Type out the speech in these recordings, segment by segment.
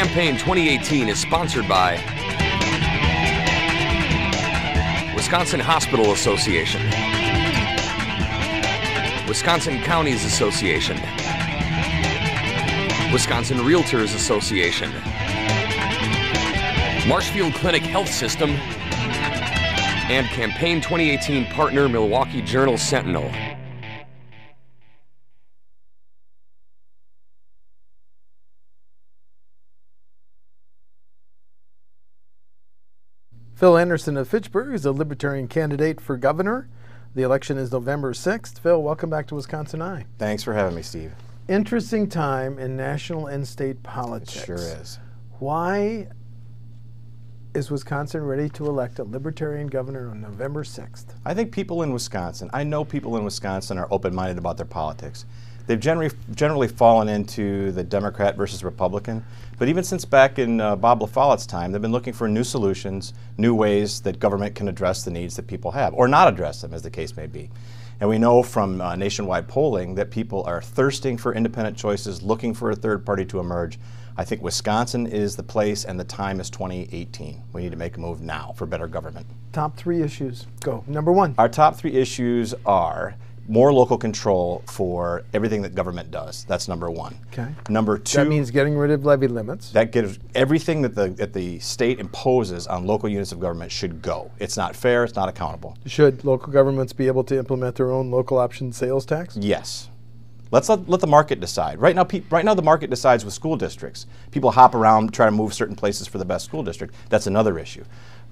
Campaign 2018 is sponsored by Wisconsin Hospital Association, Wisconsin Counties Association, Wisconsin Realtors Association, Marshfield Clinic Health System, and Campaign 2018 partner Milwaukee Journal-Sentinel. Phil Anderson of Fitchburg is a Libertarian candidate for governor. The election is November 6th. Phil, welcome back to WisconsinEye. Thanks for having me, Steve. Interesting time in national and state politics. It sure is. Why is Wisconsin ready to elect a Libertarian governor on November 6th? I think people in Wisconsin, I know people in Wisconsin are open-minded about their politics. They've generally fallen into the Democrat versus Republican, but even since back in Bob LaFollette's time, they've been looking for new solutions, new ways that government can address the needs that people have, or not address them, as the case may be. And we know from nationwide polling that people are thirsting for independent choices, looking for a third party to emerge. I think Wisconsin is the place, and the time is 2018. We need to make a move now for better government. Top 3 issues. Go. Number 1. Our top 3 issues are more local control for everything that government does. That's number 1. Okay. Number 2. That means getting rid of levy limits. That gives everything that the state imposes on local units of government should go. It's not fair. It's not accountable. Should local governments be able to implement their own local option sales tax? Yes. Let's let the market decide. Right now the market decides with school districts. People hop around, try to move certain places for the best school district. That's another issue.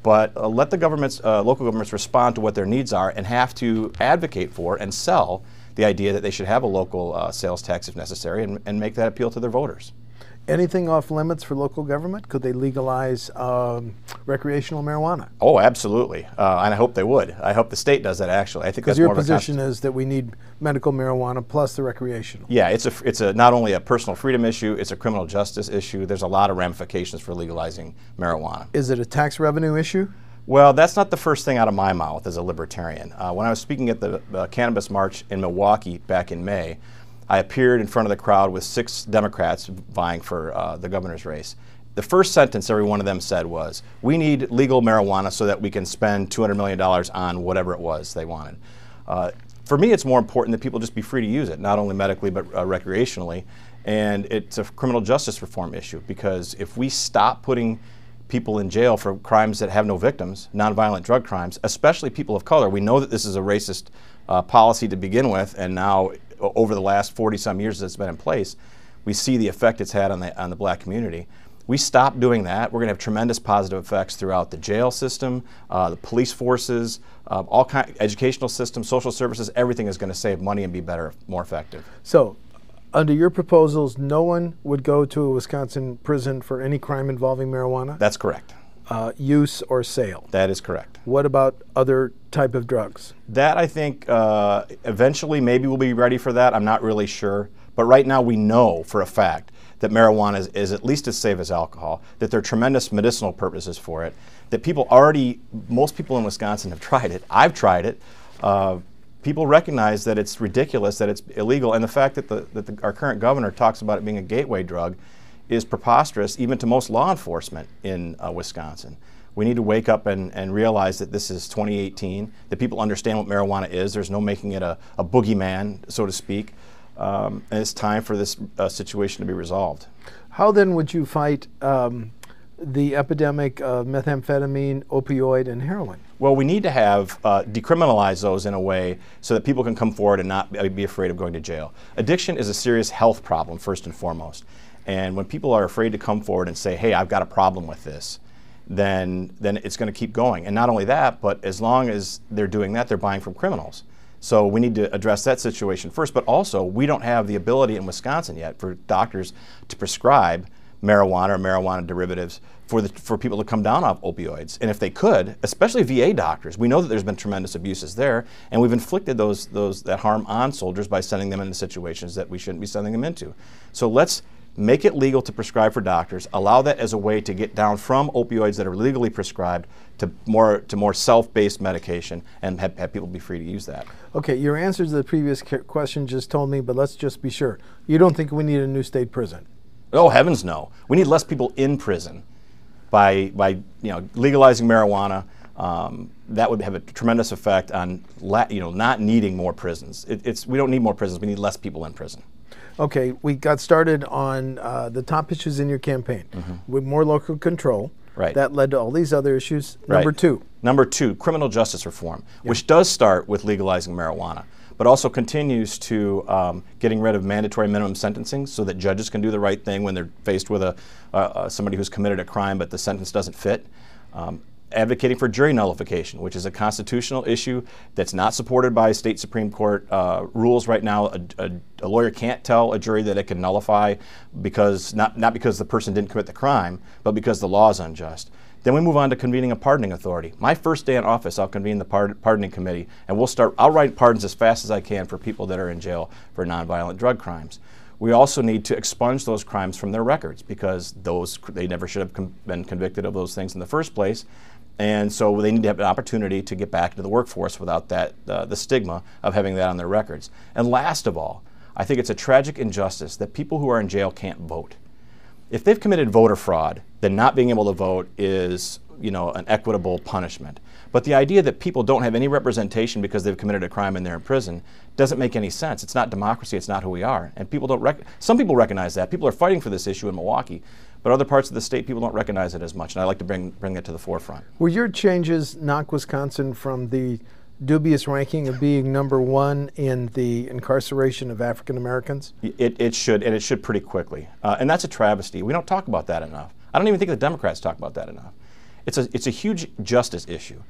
But let the governments, local governments respond to what their needs are and have to advocate for and sell the idea that they should have a local sales tax if necessary and make that appeal to their voters. Anything off limits for local government? Could they legalize recreational marijuana? Oh, absolutely, and I hope they would. I hope the state does that. Actually, I think that's your more of a position is that we need medical marijuana plus the recreational. Yeah, it's not only a personal freedom issue; it's a criminal justice issue. There's a lot of ramifications for legalizing marijuana. Is it a tax revenue issue? Well, that's not the first thing out of my mouth as a libertarian. When I was speaking at the Cannabis March in Milwaukee back in May, I appeared in front of the crowd with 6 Democrats vying for the governor's race. The first sentence every one of them said was, "We need legal marijuana so that we can spend $200 million on whatever it was they wanted." For me, it's more important that people just be free to use it, not only medically but recreationally. And it's a criminal justice reform issue, because if we stop putting people in jail for crimes that have no victims, nonviolent drug crimes, especially people of color, we know that this is a racist policy to begin with, and now over the last 40-some years that it's been in place, we see the effect it's had on the black community. We stop doing that, we're going to have tremendous positive effects throughout the jail system, the police forces, all kind, educational systems, social services. Everything is going to save money and be better, more effective. So, under your proposals, no one would go to a Wisconsin prison for any crime involving marijuana? That's correct. Use or sale? That is correct. What about other type of drugs? That, I think, eventually maybe we'll be ready for that. I'm not really sure. But right now we know for a fact that marijuana is at least as safe as alcohol, that there are tremendous medicinal purposes for it, that most people in Wisconsin have tried it. I've tried it. People recognize that it's ridiculous, that it's illegal, and the fact that our current governor talks about it being a gateway drug is preposterous, even to most law enforcement in Wisconsin. We need to wake up and realize that this is 2018, that people understand what marijuana is. There's no making it a boogeyman, so to speak, and it's time for this situation to be resolved. How then would you fight the epidemic of methamphetamine, opioid, and heroin? Well, we need to have decriminalize those in a way so that people can come forward and not be afraid of going to jail. Addiction is a serious health problem, first and foremost. And when people are afraid to come forward and say, hey, I've got a problem with this, then it's going to keep going. And not only that, but as long as they're doing that, they're buying from criminals. So we need to address that situation first. But also, we don't have the ability in Wisconsin yet for doctors to prescribe marijuana or marijuana derivatives for people to come down off opioids. And if they could, especially VA doctors, we know that there's been tremendous abuses there, and we've inflicted that harm on soldiers by sending them into situations that we shouldn't be sending them into. So let's make it legal to prescribe for doctors, allow that as a way to get down from opioids that are legally prescribed to more self-based medication, and have people be free to use that. Okay, your answer to the previous question just told me, but let's just be sure. You don't think we need a new state prison? Oh, heavens no. We need less people in prison by legalizing marijuana. That would have a tremendous effect on not needing more prisons. We don't need more prisons. We need less people in prison. Okay, we got started on the top issues in your campaign with more local control. Right. That led to all these other issues. Right. Number two, criminal justice reform, which does start with legalizing marijuana, but also continues to getting rid of mandatory minimum sentencing so that judges can do the right thing when they're faced with somebody who's committed a crime but the sentence doesn't fit. Advocating for jury nullification, which is a constitutional issue that's not supported by state Supreme Court rules right now. A lawyer can't tell a jury that it can nullify because not because the person didn't commit the crime, but because the law is unjust. Then we move on to convening a pardoning authority. My first day in office, I'll convene the pardoning committee, and I'll write pardons as fast as I can for people that are in jail for nonviolent drug crimes. We also need to expunge those crimes from their records because they never should have been convicted of those things in the first place. And so they need to have an opportunity to get back into the workforce without the stigma of having that on their records. And last of all, I think it's a tragic injustice that people who are in jail can't vote. If they've committed voter fraud, then not being able to vote is an equitable punishment. But the idea that people don't have any representation because they've committed a crime and they're in prison doesn't make any sense. It's not democracy. It's not who we are. And some people recognize that. People are fighting for this issue in Milwaukee. But other parts of the state, people don't recognize it as much, and I like to bring it to the forefront. Will your changes knock Wisconsin from the dubious ranking of being #1 in the incarceration of African Americans? It should, and it should pretty quickly. And that's a travesty. We don't talk about that enough. I don't even think the Democrats talk about that enough. It's a huge justice issue,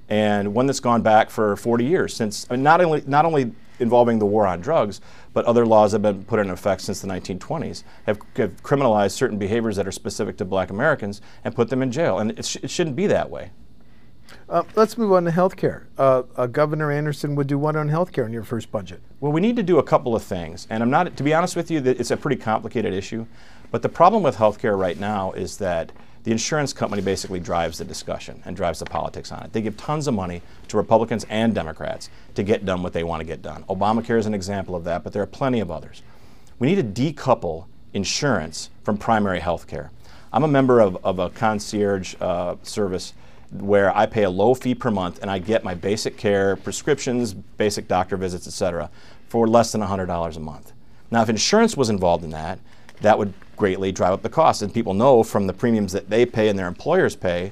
and one that's gone back for 40 years since. I mean, not only involving the war on drugs, but other laws that have been put in effect since the 1920s have criminalized certain behaviors that are specific to Black Americans and put them in jail. And it shouldn't be that way. Let's move on to health care. Governor Anderson would do what on health care in your first budget? Well, we need to do a couple of things. And to be honest with you, it's a pretty complicated issue. But the problem with health care right now is that the insurance company basically drives the discussion and drives the politics on it. They give tons of money to Republicans and Democrats to get done what they want to get done. Obamacare is an example of that, but there are plenty of others. We need to decouple insurance from primary health care. I'm a member of a concierge service where I pay a low fee per month and I get my basic care, prescriptions, basic doctor visits, etc., for less than $100 a month. Now, if insurance was involved in that, that would greatly drive up the cost. And people know from the premiums that they pay and their employers pay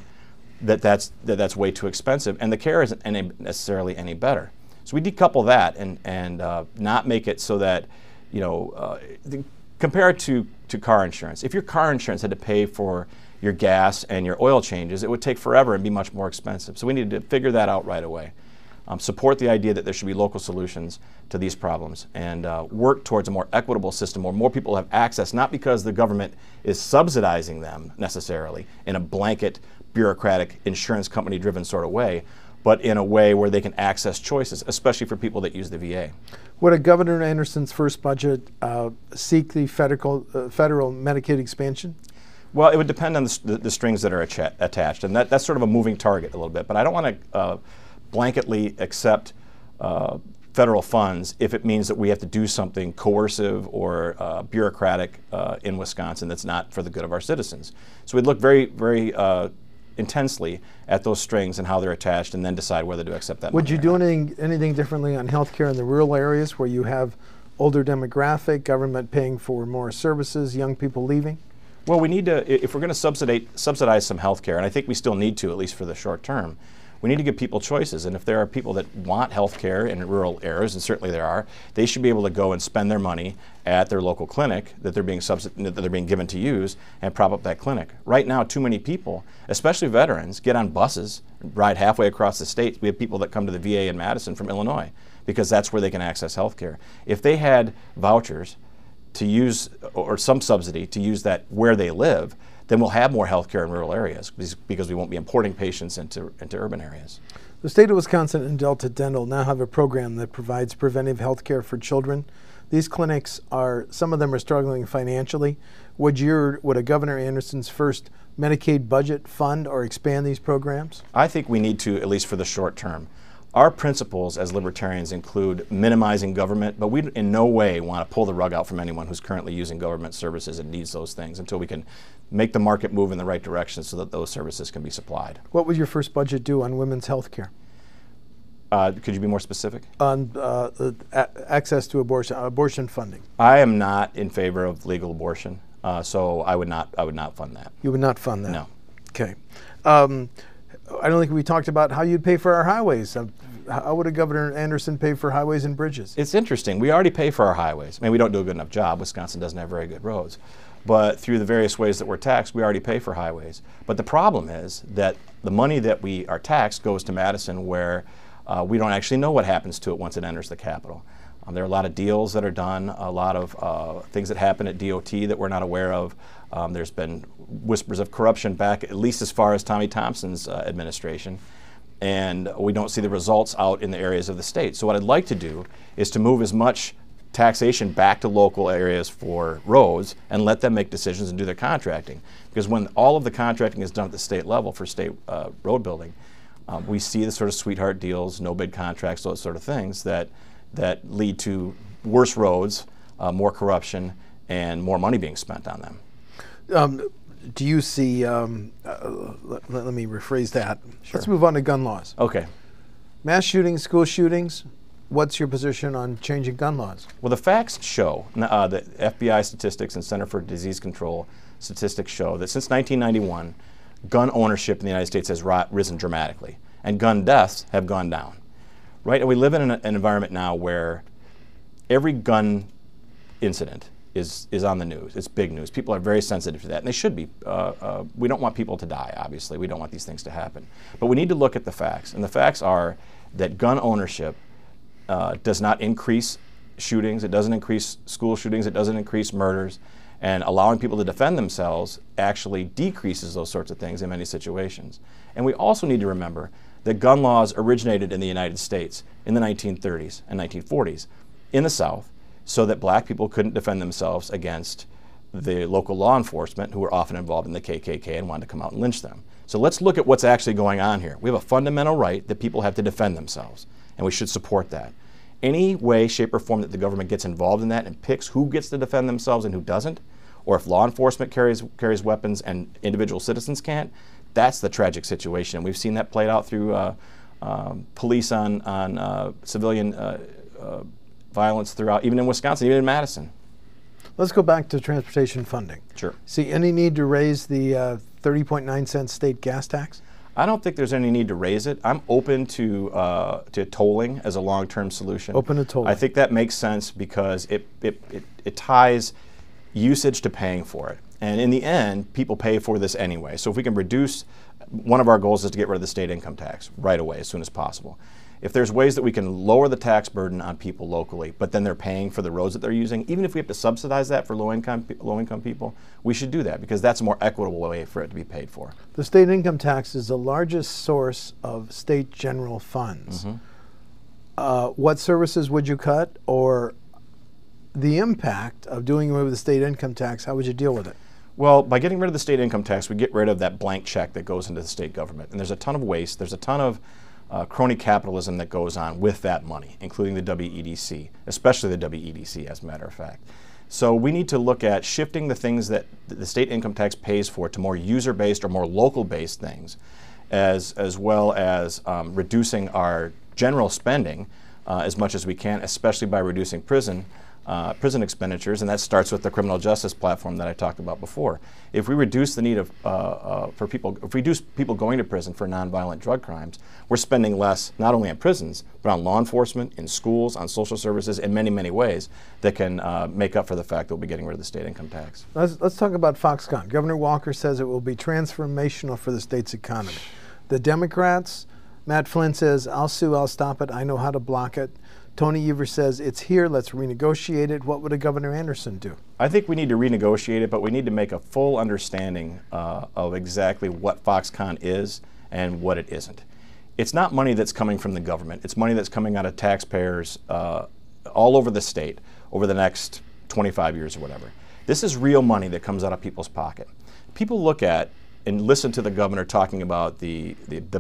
that's way too expensive, and the care isn't necessarily any better. So we decouple that and not make it so that, compare it to car insurance. If your car insurance had to pay for your gas and your oil changes, it would take forever and be much more expensive. So we need to figure that out right away. Support the idea that there should be local solutions to these problems and work towards a more equitable system where more people have access, not because the government is subsidizing them necessarily in a blanket, bureaucratic, insurance company-driven sort of way, but in a way where they can access choices, especially for people that use the VA. Would Governor Anderson's first budget seek the federal Medicaid expansion? Well, it would depend on the strings that are attached, and that's sort of a moving target a little bit, but I don't want to blanketly accept federal funds if it means that we have to do something coercive or bureaucratic in Wisconsin that's not for the good of our citizens. So we'd look very, very intensely at those strings and how they're attached and then decide whether to accept that. Would you do anything differently on health care in the rural areas where you have older demographic, government paying for more services, young people leaving? Well, we need to, if we're going to subsidize some health care, and I think we still need to, at least for the short term, we need to give people choices. And if there are people that want health care in rural areas, and certainly there are, they should be able to go and spend their money at their local clinic that they're being given to use and prop up that clinic. Right now, too many people, especially veterans, get on buses, ride halfway across the state. We have people that come to the VA in Madison from Illinois because that's where they can access health care. If they had vouchers to use, or some subsidy to use that where they live, then we'll have more health care in rural areas because we won't be importing patients into urban areas. The state of Wisconsin and Delta Dental now have a program that provides preventive health care for children. These clinics some of them are struggling financially. Would a Governor Anderson's first Medicaid budget fund or expand these programs? I think we need to, at least for the short term. Our principles as libertarians include minimizing government, but we in no way want to pull the rug out from anyone who's currently using government services and needs those things until we can make the market move in the right direction so that those services can be supplied. What would your first budget do on women's health care? Could you be more specific? On access to abortion funding. I am not in favor of legal abortion, so I would not fund that. You would not fund that? No. Okay. I don't think we talked about how you'd pay for our highways. How would a Governor Anderson pay for highways and bridges? It's interesting. We already pay for our highways. I mean, we don't do a good enough job. Wisconsin doesn't have very good roads. But through the various ways that we're taxed, we already pay for highways. But the problem is that the money that we are taxed goes to Madison, where we don't actually know what happens to it once it enters the Capitol. There are a lot of deals that are done, a lot of things that happen at DOT that we're not aware of. There's been whispers of corruption back at least as far as Tommy Thompson's administration. And we don't see the results out in the areas of the state. So what I'd like to do is to move as much taxation back to local areas for roads and let them make decisions and do their contracting. Because when all of the contracting is done at the state level for state road building, we see the sort of sweetheart deals, no bid contracts, those sort of things that lead to worse roads, more corruption, and more money being spent on them. Do you see, let me rephrase that. Sure. Let's move on to gun laws. Okay. Mass shootings, school shootings, what's your position on changing gun laws? Well, the facts show, the FBI statistics and Center for Disease Control statistics show that since 1991, gun ownership in the United States has risen dramatically, and gun deaths have gone down. Right? And we live in an environment now where every gun incident is on the news. It's big news. People are very sensitive to that, and they should be. We don't want people to die, obviously. We don't want these things to happen. But we need to look at the facts, and the facts are that gun ownership does not increase shootings. It doesn't increase school shootings. It doesn't increase murders. And allowing people to defend themselves actually decreases those sorts of things in many situations. And we also need to remember that gun laws originated in the United States in the 1930s and 1940s in the South, so that black people couldn't defend themselves against the local law enforcement who were often involved in the KKK and wanted to come out and lynch them. So let's look at what's actually going on here. We have a fundamental right that people have to defend themselves, and we should support that. Any way, shape, or form that the government gets involved in that and picks who gets to defend themselves and who doesn't, or if law enforcement carries weapons and individual citizens can't, that's the tragic situation. And we've seen that played out through police on civilian violence throughout, even in Wisconsin, even in Madison. Let's go back to transportation funding. Sure. See any need to raise the 30.9 cent state gas tax? I don't think there's any need to raise it. I'm open to tolling as a long-term solution. Open to tolling. I think that makes sense because it ties usage to paying for it. And in the end, people pay for this anyway. So if we can reduce, one of our goals is to get rid of the state income tax right away, as soon as possible. If there's ways that we can lower the tax burden on people locally, but then they're paying for the roads that they're using, even if we have to subsidize that for low-income people, we should do that because that's a more equitable way for it to be paid for. The state income tax is the largest source of state general funds. Mm-hmm. What services would you cut, or the impact of doing away with the state income tax, how would you deal with it? Well, by getting rid of the state income tax, we get rid of that blank check that goes into the state government. And there's a ton of waste. There's a ton of crony capitalism that goes on with that money, including the WEDC, especially the WEDC, as a matter of fact. So we need to look at shifting the things that the state income tax pays for to more user-based or more local-based things, as well as reducing our general spending as much as we can, especially by reducing prison expenditures, and that starts with the criminal justice platform that I talked about before. If we reduce the need of if we reduce people going to prison for nonviolent drug crimes, we're spending less not only on prisons, but on law enforcement, in schools, on social services, in many, many ways that can make up for the fact that we'll be getting rid of the state income tax. Let's talk about Foxconn. Governor Walker says it will be transformational for the state's economy. The Democrats, Matt Flynn says, I'll sue, I'll stop it, I know how to block it. Tony Evers says, it's here, let's renegotiate it. What would a Governor Anderson do? I think we need to renegotiate it, but we need to make a full understanding of exactly what Foxconn is and what it isn't. It's not money that's coming from the government. It's money that's coming out of taxpayers all over the state over the next 25 years or whatever. This is real money that comes out of people's pocket. People look at and listen to the governor talking about the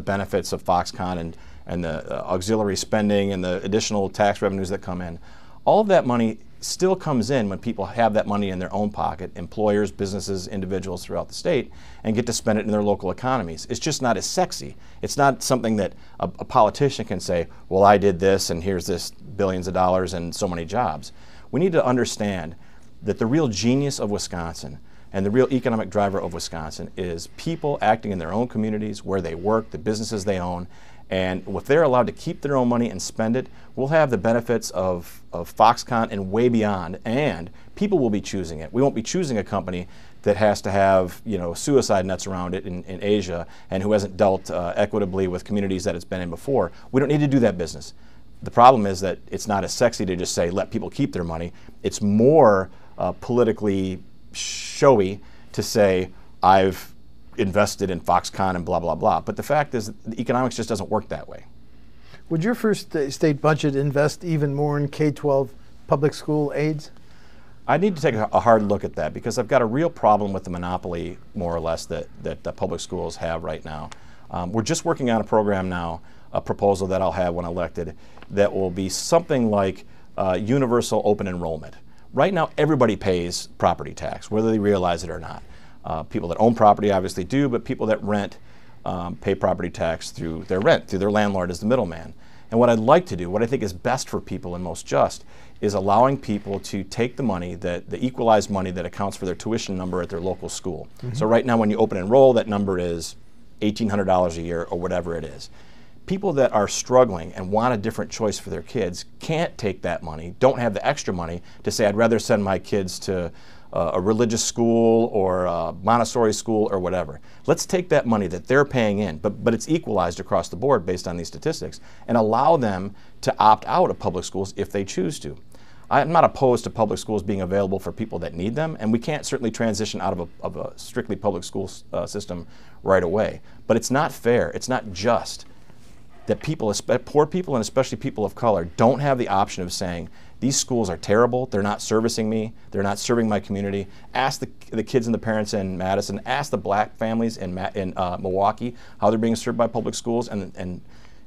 benefits of Foxconn and and the auxiliary spending and the additional tax revenues that come in, all of that money still comes in when people have that money in their own pocket, employers, businesses, individuals throughout the state, and get to spend it in their local economies. It's just not as sexy. It's not something that a politician can say, well, I did this and here's this billions of dollars and so many jobs. We need to understand that the real genius of Wisconsin and the real economic driver of Wisconsin is people acting in their own communities, where they work, the businesses they own. And if they're allowed to keep their own money and spend it, we'll have the benefits of Foxconn and way beyond, and people will be choosing it. We won't be choosing a company that has to have, you know, suicide nets around it in Asia and who hasn't dealt equitably with communities that it's been in before. We don't need to do that business. The problem is that it's not as sexy to just say, let people keep their money. It's more politically showy to say, I've invested in Foxconn and blah, blah, blah. But the fact is, the economics just doesn't work that way. Would your first state budget invest even more in K-12 public school aids? I need to take a hard look at that, because I've got a real problem with the monopoly, more or less, that public schools have right now. We're just working on a program now, a proposal that I'll have when elected, that will be something like universal open enrollment. Right now, everybody pays property tax, whether they realize it or not. People that own property obviously do, but people that rent pay property tax through their rent, through their landlord as the middleman. And what I'd like to do, what I think is best for people and most just, is allowing people to take the money, the equalized money that accounts for their tuition number at their local school. Mm-hmm. So right now when you open enroll, that number is $1,800 a year or whatever it is. People that are struggling and want a different choice for their kids can't take that money, don't have the extra money to say, I'd rather send my kids to a religious school or a Montessori school or whatever. Let's take that money that they're paying in, but it's equalized across the board based on these statistics, and allow them to opt out of public schools if they choose to. I'm not opposed to public schools being available for people that need them, and we can't certainly transition out of a strictly public school system right away. But it's not fair, it's not just that people, poor people and especially people of color, don't have the option of saying, these schools are terrible, they're not servicing me, they're not serving my community. Ask the kids and the parents in Madison, ask the black families in Milwaukee how they're being served by public schools, and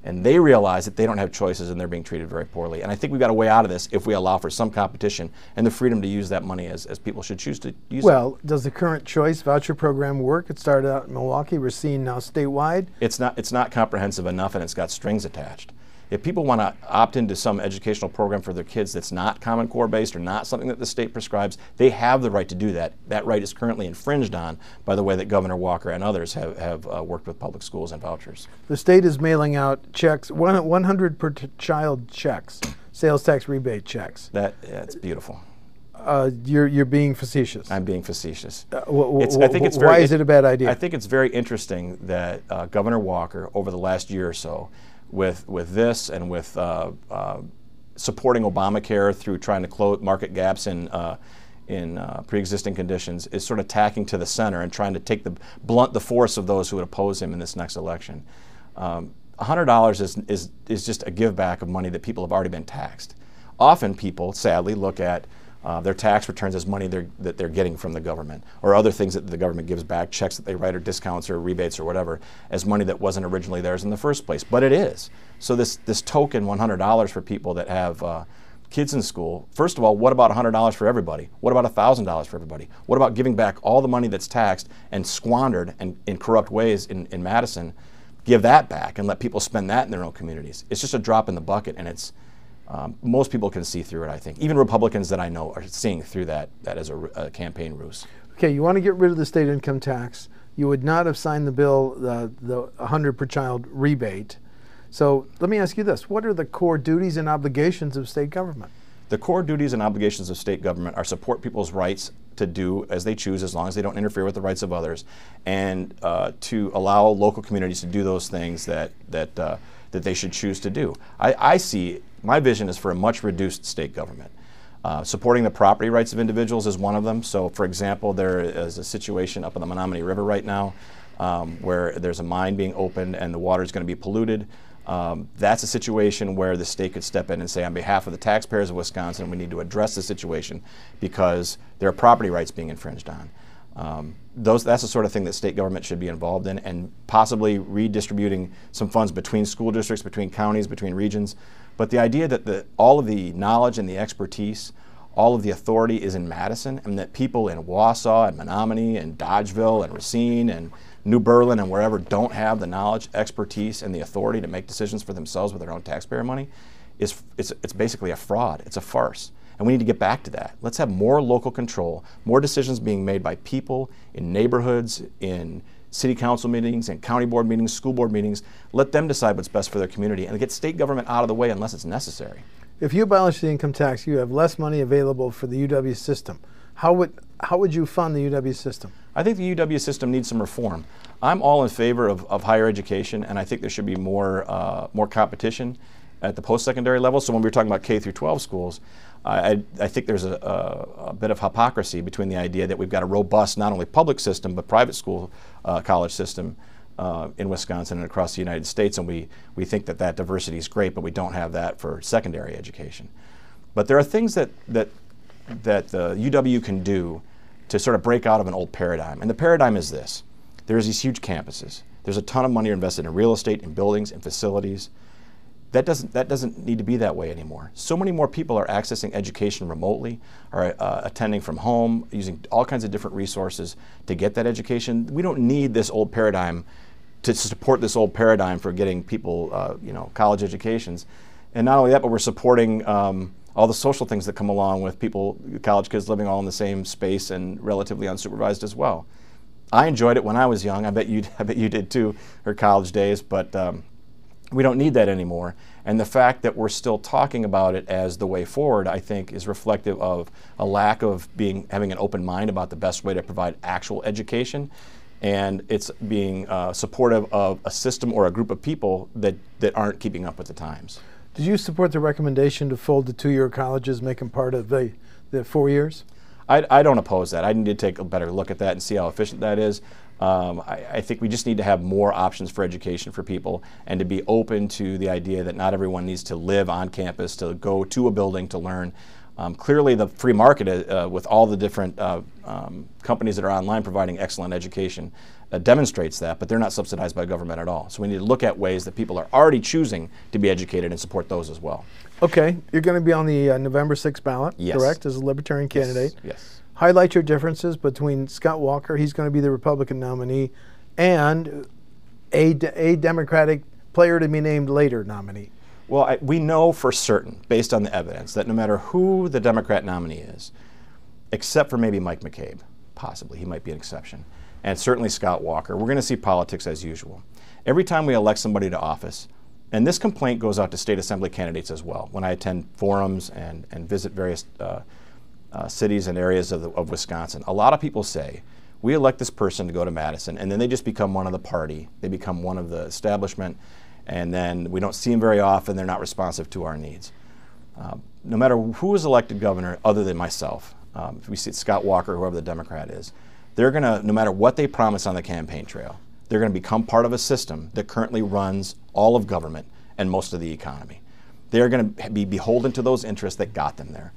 they realize that they don't have choices and they're being treated very poorly. And I think we've got a way out of this if we allow for some competition and the freedom to use that money as people should choose to use it. Well, does the current choice voucher program work? It started out in Milwaukee, we're seeing now statewide. It's not comprehensive enough, and it's got strings attached. If people want to opt into some educational program for their kids that's not Common Core based or not something that the state prescribes, they have the right to do that. That right is currently infringed on by the way that Governor Walker and others have worked with public schools and vouchers. The state is mailing out checks, 100 per child checks, sales tax rebate checks. That's beautiful. You're being facetious. I'm being facetious. Why is it a bad idea? I think it's very interesting that Governor Walker, over the last year or so, with this and with supporting Obamacare through trying to close market gaps in pre-existing conditions, is sort of tacking to the center and trying to blunt the force of those who would oppose him in this next election. $100 is just a give back of money that people have already been taxed. Often people, sadly, look at their tax returns as money that they're getting from the government, or other things that the government gives back, checks that they write or discounts or rebates or whatever, as money that wasn't originally theirs in the first place. But it is. So this token $100 for people that have kids in school, first of all, what about $100 for everybody? What about $1,000 for everybody? What about giving back all the money that's taxed and squandered in corrupt ways in Madison? Give that back and let people spend that in their own communities. It's just a drop in the bucket, and it's most people can see through it, I think. Even Republicans that I know are seeing through that as a campaign ruse. Okay, you want to get rid of the state income tax. You would not have signed the bill, the 100 per child rebate. So let me ask you this. What are the core duties and obligations of state government? The core duties and obligations of state government are support people's rights to do as they choose, as long as they don't interfere with the rights of others, and to allow local communities to do those things that they should choose to do. I see, my vision is for a much reduced state government. Supporting the property rights of individuals is one of them. So, for example, there is a situation up in the Menominee River right now where there's a mine being opened and the water is going to be polluted. That's a situation where the state could step in and say, on behalf of the taxpayers of Wisconsin, we need to address the situation because there are property rights being infringed on. That's the sort of thing that state government should be involved in, and possibly redistributing some funds between school districts, between counties, between regions. But the idea that all of the knowledge and the expertise, all of the authority is in Madison, and that people in Wausau and Menominee and Dodgeville and Racine and New Berlin and wherever don't have the knowledge, expertise, and the authority to make decisions for themselves with their own taxpayer money, it's basically a fraud. It's a farce. And we need to get back to that. Let's have more local control, more decisions being made by people in neighborhoods, in city council meetings, in county board meetings, school board meetings. Let them decide what's best for their community and get state government out of the way unless it's necessary. If you abolish the income tax, you have less money available for the UW system. How would you fund the UW system? I think the UW system needs some reform. I'm all in favor of higher education, and I think there should be more competition at the post-secondary level. So when we were talking about K through 12 schools, I think there's a bit of hypocrisy between the idea that we've got a robust, not only public system, but private school college system in Wisconsin and across the United States, and we think that diversity is great, but we don't have that for secondary education. But there are things that the UW can do to sort of break out of an old paradigm, and the paradigm is this. There's these huge campuses. There's a ton of money invested in real estate, in buildings, in facilities. That doesn't need to be that way anymore. So many more people are accessing education remotely, are attending from home, using all kinds of different resources to get that education. We don't need this old paradigm to support this old paradigm for getting people, college educations. And not only that, but we're supporting all the social things that come along with people, college kids living all in the same space and relatively unsupervised as well. I enjoyed it when I was young. I bet you did too, or college days, but we don't need that anymore. And the fact that we're still talking about it as the way forward, I think, is reflective of a lack of having an open mind about the best way to provide actual education. And it's being supportive of a system or a group of people that aren't keeping up with the times. Did you support the recommendation to fold the two-year colleges, make them part of the 4 years? I don't oppose that. I need to take a better look at that and see how efficient that is. I think we just need to have more options for education for people and to be open to the idea that not everyone needs to live on campus, to go to a building to learn. Clearly the free market with all the different companies that are online providing excellent education demonstrates that, but they're not subsidized by government at all. So we need to look at ways that people are already choosing to be educated and support those as well. Okay, you're going to be on the November 6th ballot, yes, correct, as a Libertarian candidate? Yes. Highlight your differences between Scott Walker, he's going to be the Republican nominee, and a Democratic player to be named later nominee. Well, we know for certain, based on the evidence, that no matter who the Democrat nominee is, except for maybe Mike McCabe, possibly, he might be an exception, and certainly Scott Walker, we're going to see politics as usual. Every time we elect somebody to office, and this complaint goes out to state assembly candidates as well, when I attend forums and visit various cities and areas of Wisconsin, a lot of people say, we elect this person to go to Madison, and then they just become one of the party, they become one of the establishment, and then we don't see them very often, they're not responsive to our needs. No matter who is elected governor other than myself, if we see Scott Walker, whoever the Democrat is, they're going to, no matter what they promise on the campaign trail, they're going to become part of a system that currently runs all of government and most of the economy. They're going to be beholden to those interests that got them there.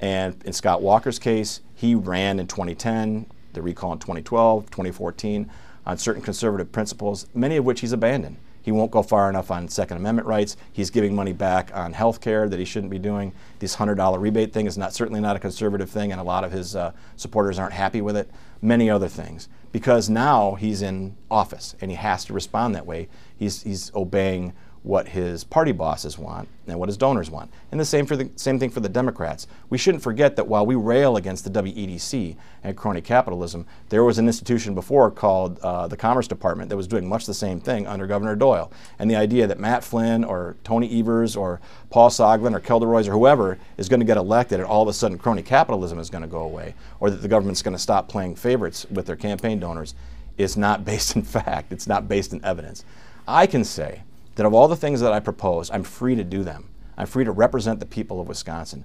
And in Scott Walker's case, he ran in 2010, the recall in 2012, 2014, on certain conservative principles, many of which he's abandoned. He won't go far enough on Second Amendment rights. He's giving money back on health care that he shouldn't be doing. This $100 rebate thing is certainly not a conservative thing, and a lot of his supporters aren't happy with it. Many other things. Because now he's in office, and he has to respond that way. He's obeying what his party bosses want and what his donors want. And the same thing for the Democrats. We shouldn't forget that while we rail against the WEDC and crony capitalism, there was an institution before called the Commerce Department that was doing much the same thing under Governor Doyle. And the idea that Matt Flynn or Tony Evers or Paul Soglin or Kelderoys or whoever is going to get elected and all of a sudden crony capitalism is going to go away, or that the government's going to stop playing favorites with their campaign donors, is not based in fact. It's not based in evidence. I can say that of all the things that I propose, I'm free to do them. I'm free to represent the people of Wisconsin.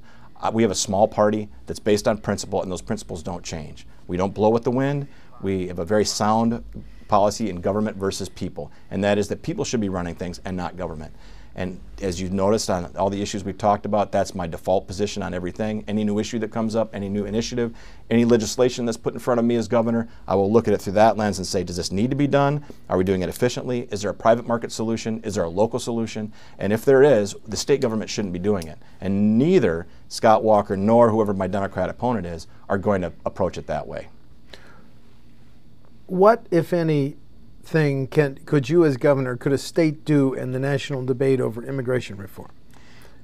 We have a small party that's based on principle, and those principles don't change. We don't blow with the wind. We have a very sound policy in government versus people, and that is that people should be running things and not government. And as you've noticed on all the issues we've talked about, that's my default position on everything. Any new issue that comes up, any new initiative, any legislation that's put in front of me as governor, I will look at it through that lens and say, does this need to be done? Are we doing it efficiently? Is there a private market solution? Is there a local solution? And if there is, the state government shouldn't be doing it. And neither Scott Walker nor whoever my Democrat opponent is are going to approach it that way. What, if anything, could you as governor, could a state do in the national debate over immigration reform?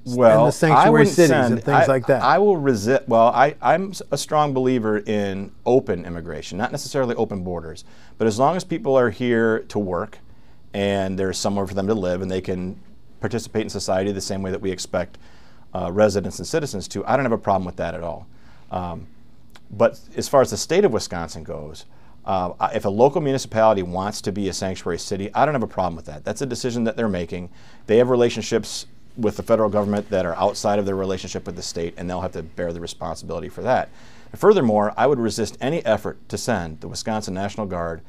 Well, and the sanctuary cities and things like that. I will resist. Well, I'm a strong believer in open immigration, not necessarily open borders, but as long as people are here to work and there's somewhere for them to live and they can participate in society the same way that we expect residents and citizens to, I don't have a problem with that at all. But as far as the state of Wisconsin goes, if a local municipality wants to be a sanctuary city, I don't have a problem with that. That's a decision that they're making. They have relationships with the federal government that are outside of their relationship with the state, and they'll have to bear the responsibility for that. And furthermore, I would resist any effort to send the Wisconsin National Guard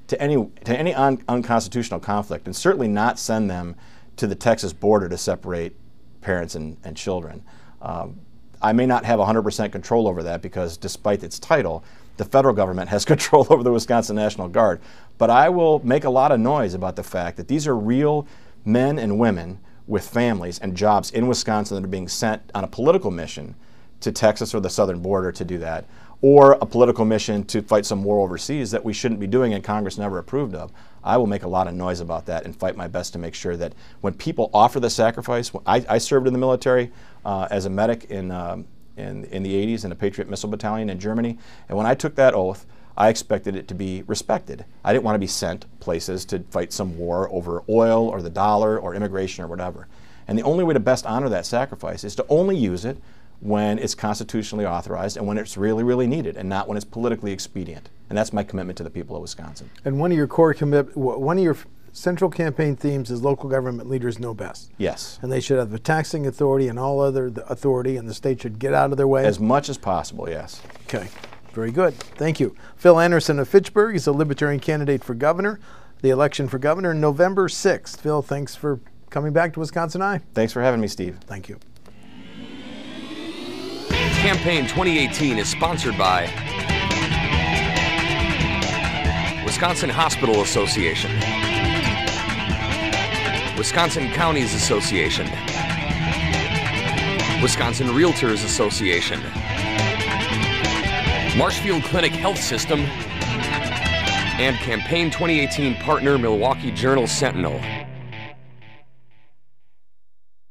to any unconstitutional conflict, and certainly not send them to the Texas border to separate parents and children. I may not have 100% control over that because despite its title, the federal government has control over the Wisconsin National Guard. But I will make a lot of noise about the fact that these are real men and women with families and jobs in Wisconsin that are being sent on a political mission to Texas or the southern border to do that, or a political mission to fight some war overseas that we shouldn't be doing and Congress never approved of. I will make a lot of noise about that and fight my best to make sure that when people offer the sacrifice, I served in the military as a medic in the 80s in a Patriot Missile Battalion in Germany, and when I took that oath, I expected it to be respected. I didn't want to be sent places to fight some war over oil or the dollar or immigration or whatever. And the only way to best honor that sacrifice is to only use it when it's constitutionally authorized and when it's really, really needed, and not when it's politically expedient. And that's my commitment to the people of Wisconsin. And one of your central campaign themes is local government leaders know best. Yes. And they should have the taxing authority and all other authority, and the state should get out of their way. As much as possible, yes. Okay. Very good. Thank you. Phil Anderson of Fitchburg is a Libertarian candidate for governor. The election for governor, November 6th. Phil, thanks for coming back to WisconsinEye. Thanks for having me, Steve. Thank you. Campaign 2018 is sponsored by Wisconsin Hospital Association, Wisconsin Counties Association, Wisconsin Realtors Association, Marshfield Clinic Health System, and Campaign 2018 partner Milwaukee Journal Sentinel.